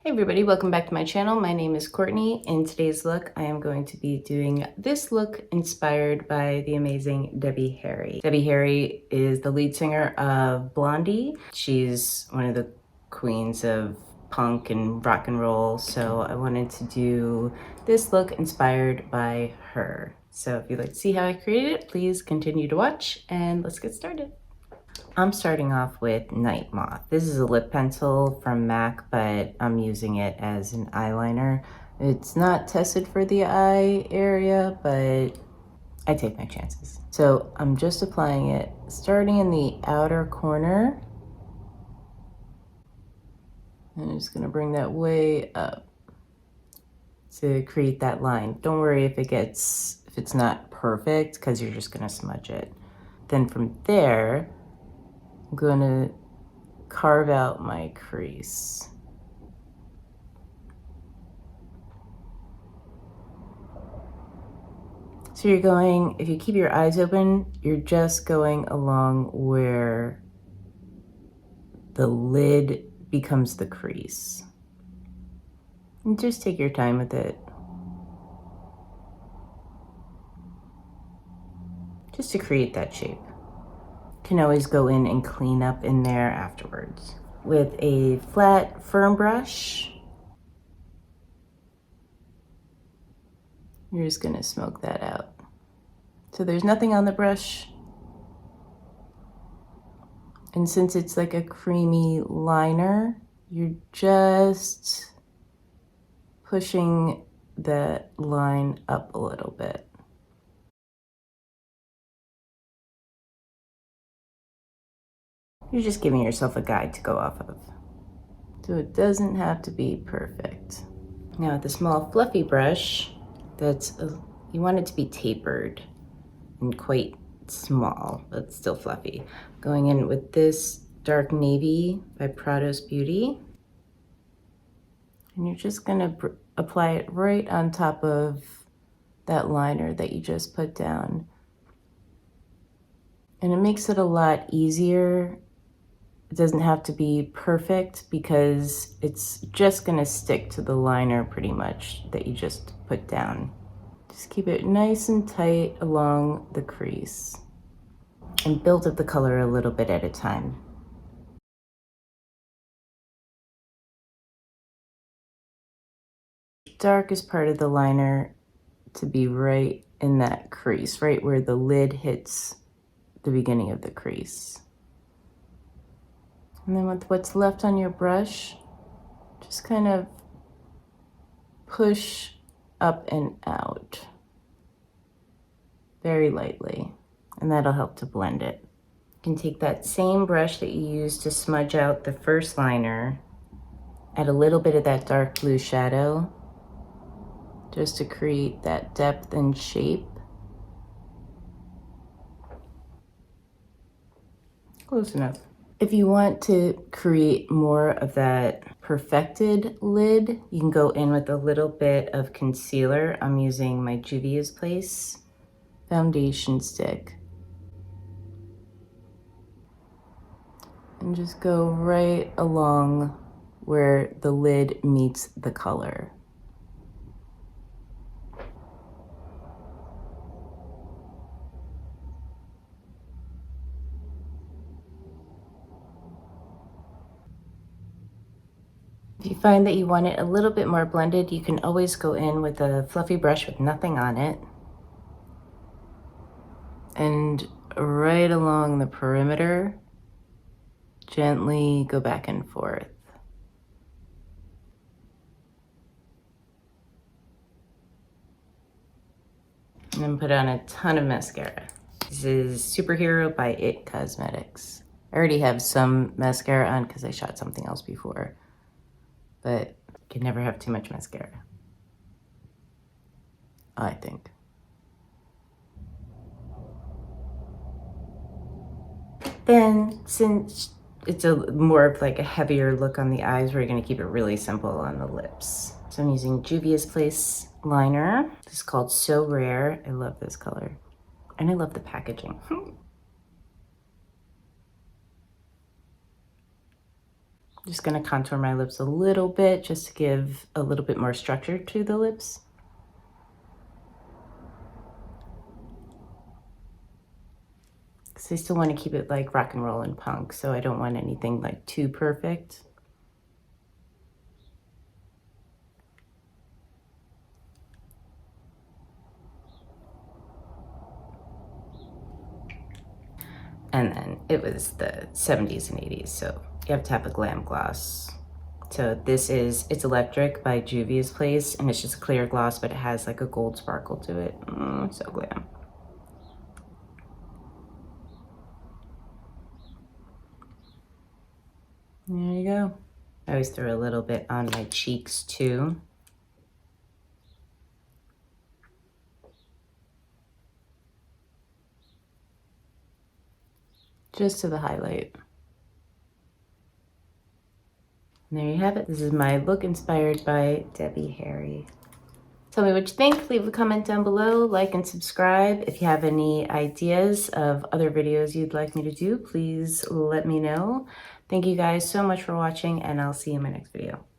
Hey everybody, welcome back to my channel. My name is Courtney. In today's look, I am going to be doing this look inspired by the amazing Debbie Harry. Debbie Harry is the lead singer of Blondie. She's one of the queens of punk and rock and roll, so I wanted to do this look inspired by her. So if you'd like to see how I created it, please continue to watch and let's get started. I'm starting off with Night Moth. This is a lip pencil from MAC, but I'm using it as an eyeliner. It's not tested for the eye area, but I take my chances. So I'm just applying it, starting in the outer corner. And I'm just gonna bring that way up to create that line. Don't worry if it's not perfect, because you're just gonna smudge it. Then from there, I'm gonna carve out my crease. So you're going, if you keep your eyes open, you're just going along where the lid becomes the crease. And just take your time with it. Just to create that shape. You can always go in and clean up in there afterwards. With a flat, firm brush, you're just gonna smoke that out. So there's nothing on the brush. And since it's like a creamy liner, you're just pushing that line up a little bit. You're just giving yourself a guide to go off of. So it doesn't have to be perfect. Now with the small fluffy brush, you want it to be tapered and quite small, but still fluffy. Going in with this dark navy by Prado's Beauty. And you're just gonna apply it right on top of that liner that you just put down. And it makes it a lot easier. It doesn't have to be perfect because it's just gonna stick to the liner pretty much that you just put down. Just keep it nice and tight along the crease and build up the color a little bit at a time. Darkest part of the liner to be right in that crease, right where the lid hits the beginning of the crease. And then with what's left on your brush, just kind of push up and out very lightly, and that'll help to blend it. You can take that same brush that you used to smudge out the first liner, add a little bit of that dark blue shadow just to create that depth and shape. Close enough. If you want to create more of that perfected lid, you can go in with a little bit of concealer. I'm using my Juvia's Place foundation stick. And just go right along where the lid meets the color. If you find that you want it a little bit more blended, you can always go in with a fluffy brush with nothing on it. And right along the perimeter, gently go back and forth. And then put on a ton of mascara. This is Superhero by It Cosmetics. I already have some mascara on because I shot something else before, but you can never have too much mascara, I think. Then, since it's more of like a heavier look on the eyes, we're gonna keep it really simple on the lips. So I'm using Juvia's Place liner. This is called So Rare. I love this color. And I love the packaging. Just gonna contour my lips a little bit just to give a little bit more structure to the lips. Because I still want to keep it like rock and roll and punk, so I don't want anything like too perfect. And then it was the 70s and 80s, so you have to have a glam gloss. So this is It's Electric by Juvia's Place, and it's just a clear gloss, but it has like a gold sparkle to it. So glam. There you go. I always throw a little bit on my cheeks too. Just to the highlight. And there you have it. This is my look inspired by Debbie Harry. Tell me what you think. Leave a comment down below, like and subscribe. If you have any ideas of other videos you'd like me to do, please let me know. Thank you guys so much for watching, and I'll see you in my next video.